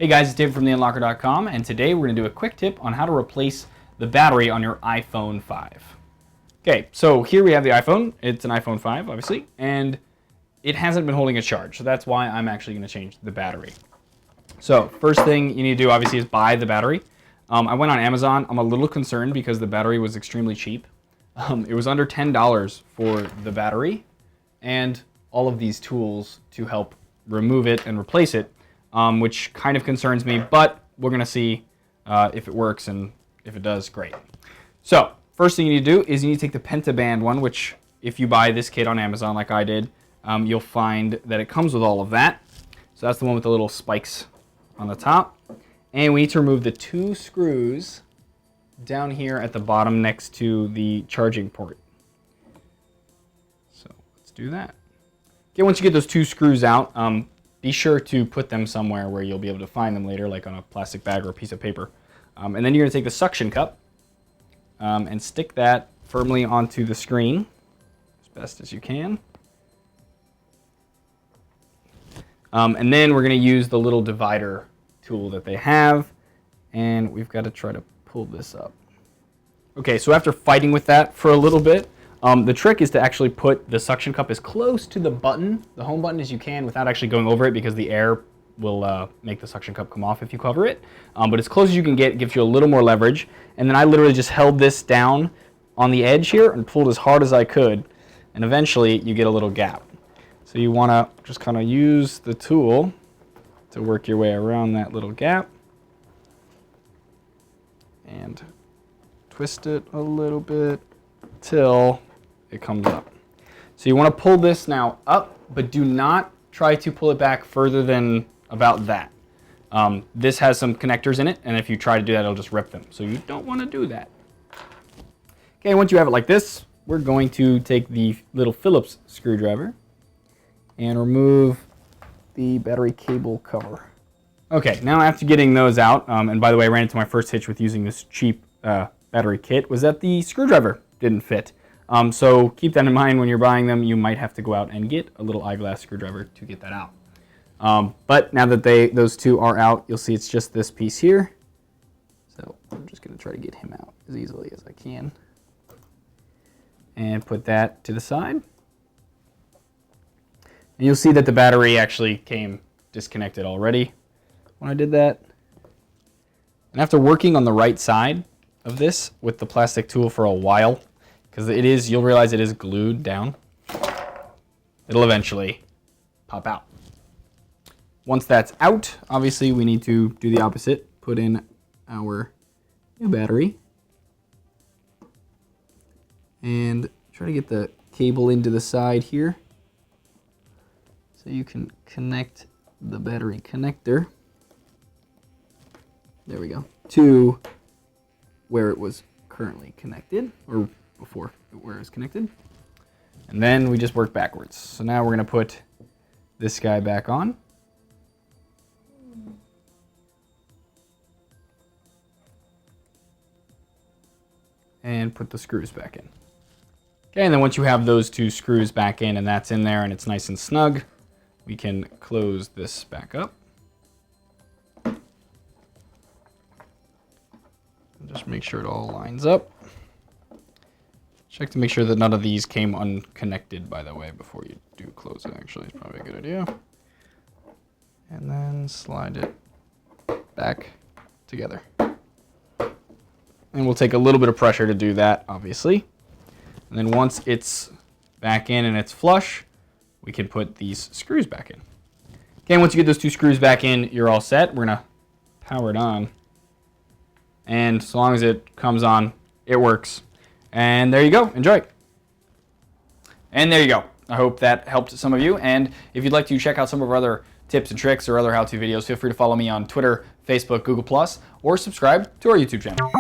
Hey guys, it's David from theunlocker.com, and today we're going to do a quick tip on how to replace the battery on your iPhone 5. Okay, so here we have the iPhone. It's an iPhone 5, obviously, and it hasn't been holding a charge, so that's why I'm actually going to change the battery. So first thing you need to do, obviously, is buy the battery. I went on Amazon. I'm a little concerned because the battery was extremely cheap. It was under $10 for the battery and all of these tools to help remove it and replace it. Which kind of concerns me, but we're going to see if it works, and if it does, great. So first thing you need to do is you need to take the Pentaband one, which if you buy this kit on Amazon like I did, you'll find that it comes with all of that. So that's the one with the little spikes on the top. And we need to remove the 2 screws down here at the bottom next to the charging port. So let's do that. Okay, once you get those 2 screws out, be sure to put them somewhere where you'll be able to find them later, like on a plastic bag or a piece of paper. And then you're going to take the suction cup and stick that firmly onto the screen as best as you can. And then we're going to use the little divider tool that they have, and we've got to try to pull this up. Okay, so after fighting with that for a little bit, the trick is to actually put the suction cup as close to the button, the home button, as you can without actually going over it, because the air will make the suction cup come off if you cover it. But as close as you can get gives you a little more leverage. And then I literally just held this down on the edge here and pulled as hard as I could. And eventually you get a little gap. So you want to just kind of use the tool to work your way around that little gap. And twist it a little bit till it comes up. So you want to pull this now up, but do not try to pull it back further than about that. This has some connectors in it, and if you try to do that, it'll just rip them. So you don't want to do that. Okay, once you have it like this, we're going to take the little Phillips screwdriver and remove the battery cable cover. Okay, now after getting those out, and by the way, I ran into my first hitch with using this cheap battery kit, was that the screwdriver didn't fit. So keep that in mind when you're buying them. You might have to go out and get a little eyeglass screwdriver to get that out. But now that those 2 are out, you'll see it's just this piece here. So I'm just going to try to get him out as easily as I can. And put that to the side. And you'll see that the battery actually came disconnected already when I did that. And after working on the right side of this with the plastic tool for a while, because you'll realize it is glued down, it'll eventually pop out. Once that's out, obviously we need to do the opposite, put in our new battery, and try to get the cable into the side here so you can connect the battery connector, there we go, to where it was currently connected, or before where it was connected. And then we just work backwards. So now we're going to put this guy back on. And put the screws back in. Okay, and then once you have those 2 screws back in and that's in there and it's nice and snug, we can close this back up. Just make sure it all lines up. Check to make sure that none of these came unconnected, by the way, before you do close it. Actually, it's probably a good idea. And then slide it back together. And we'll take a little bit of pressure to do that, obviously. And then once it's back in and it's flush, we can put these screws back in. Okay, once you get those 2 screws back in, you're all set. We're going to power it on. And so long as it comes on, it works. And there you go. Enjoy. And there you go. I hope that helped some of you. And if you'd like to check out some of our other tips and tricks or other how-to videos, feel free to follow me on Twitter, Facebook, Google+, or subscribe to our YouTube channel.